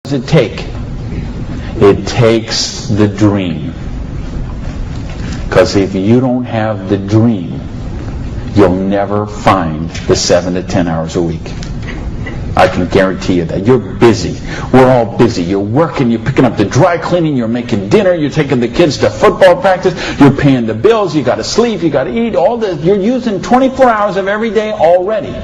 does it take? It takes the dream. Because if you don't have the dream, you'll never find the 7 to 10 hours a week. I can guarantee you that. You're busy. We're all busy. You're working, you're picking up the dry cleaning, you're making dinner, you're taking the kids to football practice, you're paying the bills, you got to sleep, you got to eat, all this. You're using 24 hours of every day already.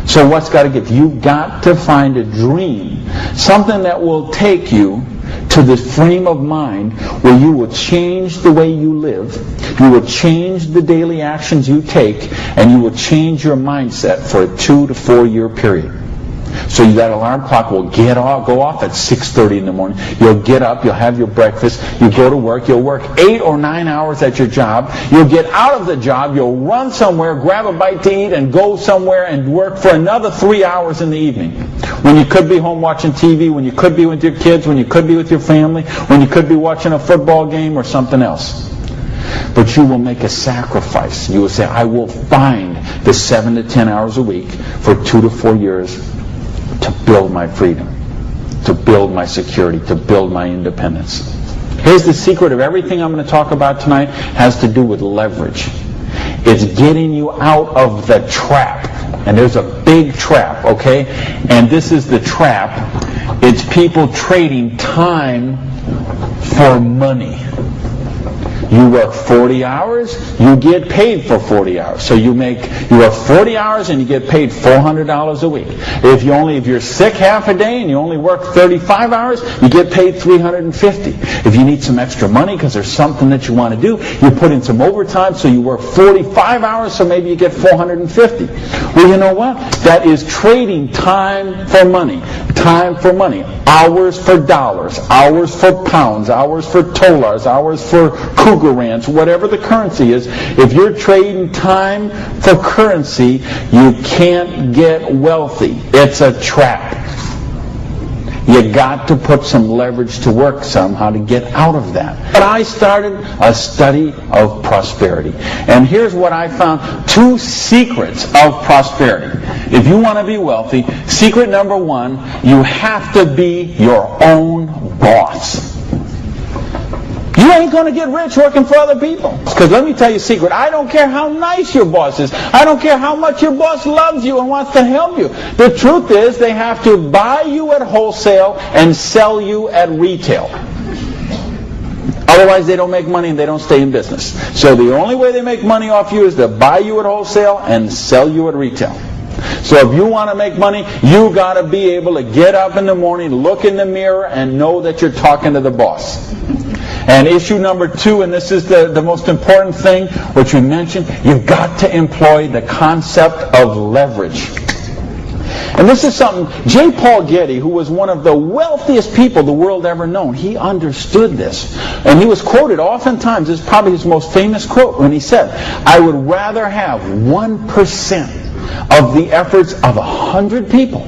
So what's got to give? You've got to find a dream, something that will take you to the frame of mind where you will change the way you live, you will change the daily actions you take, and you will change your mindset for a 2 to 4 year period. So that alarm clock will go off at 6:30 in the morning. You'll get up, you'll have your breakfast, you go to work, you'll work 8 or 9 hours at your job, you'll get out of the job, you'll run somewhere, grab a bite to eat, and go somewhere and work for another 3 hours in the evening. When you could be home watching TV, when you could be with your kids, when you could be with your family, when you could be watching a football game or something else. But you will make a sacrifice. You will say, I will find the 7 to 10 hours a week for 2 to 4 years to build my freedom, to build my security, to build my independence. Here's the secret of everything I'm going to talk about tonight has to do with leverage. It's getting you out of the trap. And there's a big trap, okay? And this is the trap. It's people trading time for money. You work 40 hours, you get paid for 40 hours. So you work 40 hours and you get paid $400 a week. If you're sick half a day and you only work 35 hours, you get paid $350. If you need some extra money because there's something that you want to do, you put in some overtime, so you work 45 hours, so maybe you get $450. Well, you know what? That is trading time for money. Time for money. Hours for dollars, hours for pounds, hours for dollars, hours for cougar ranch, whatever the currency is. If you're trading time for currency, you can't get wealthy. It's a trap. You got to put some leverage to work somehow to get out of that. But I started a study of prosperity. And here's what I found. 2 secrets of prosperity. If you want to be wealthy, secret number 1, you have to be your own boss. You ain't going to get rich working for other people. Because let me tell you a secret. I don't care how nice your boss is. I don't care how much your boss loves you and wants to help you. The truth is they have to buy you at wholesale and sell you at retail. Otherwise they don't make money and they don't stay in business. So the only way they make money off you is to buy you at wholesale and sell you at retail. So if you want to make money, you got to be able to get up in the morning, look in the mirror, and know that you're talking to the boss. And issue number 2, and this is the most important thing, which we mentioned, you've got to employ the concept of leverage. And this is something, J. Paul Getty, who was one of the wealthiest people the world ever known, he understood this. And he was quoted oftentimes, this is probably his most famous quote, when he said, I would rather have 1% of the efforts of 100 people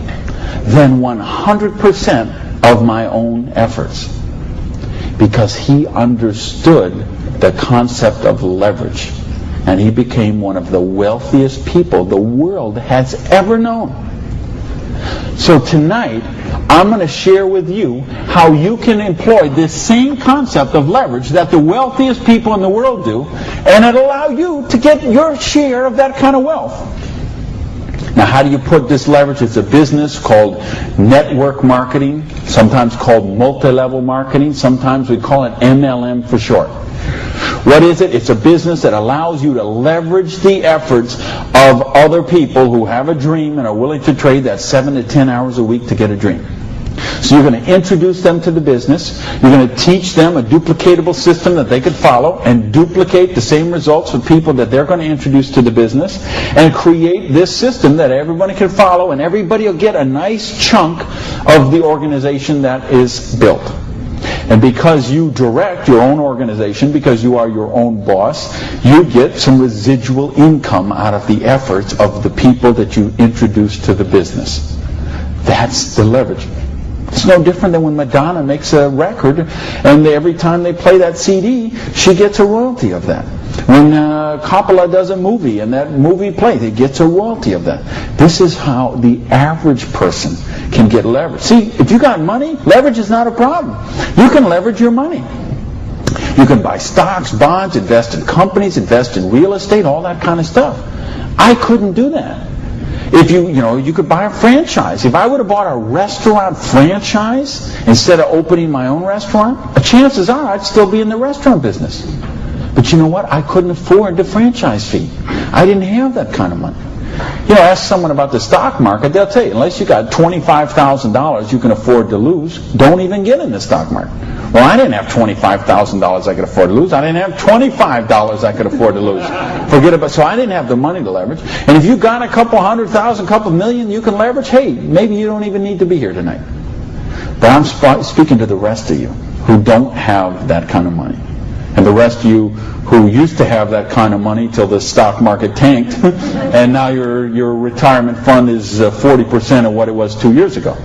than 100% of my own efforts. Because he understood the concept of leverage. And he became one of the wealthiest people the world has ever known. So tonight, I'm going to share with you how you can employ this same concept of leverage that the wealthiest people in the world do, and it'll allow you to get your share of that kind of wealth. Now, how do you put this leverage? It's a business called network marketing, sometimes called multi-level marketing. Sometimes we call it MLM for short. What is it? It's a business that allows you to leverage the efforts of other people who have a dream and are willing to trade that 7 to 10 hours a week to get a dream. So you're going to introduce them to the business. You're going to teach them a duplicatable system that they could follow and duplicate the same results with people that they're going to introduce to the business, and create this system that everybody can follow, and everybody will get a nice chunk of the organization that is built. And because you direct your own organization, because you are your own boss, you get some residual income out of the efforts of the people that you introduce to the business. That's the leverage. It's no different than when Madonna makes a record, and every time they play that CD, she gets a royalty of that. When Coppola does a movie, and that movie plays, it gets a royalty of that. This is how the average person can get leverage. See, if you got money, leverage is not a problem. You can leverage your money. You can buy stocks, bonds, invest in companies, invest in real estate, all that kind of stuff. I couldn't do that. If you could buy a franchise. If I would have bought a restaurant franchise instead of opening my own restaurant, chances are I'd still be in the restaurant business. But you know what? I couldn't afford the franchise fee. I didn't have that kind of money. Ask someone about the stock market, they'll tell you, unless you got $25,000 you can afford to lose, don't even get in the stock market. Well, I didn't have $25,000 I could afford to lose. I didn't have $25 I could afford to lose. Forget about. So I didn't have the money to leverage. And if you got a couple $100,000, couple million you can leverage, hey, maybe you don't even need to be here tonight. But I'm speaking to the rest of you who don't have that kind of money. And the rest of you who used to have that kind of money till the stock market tanked, and now your retirement fund is 40% of what it was 2 years ago.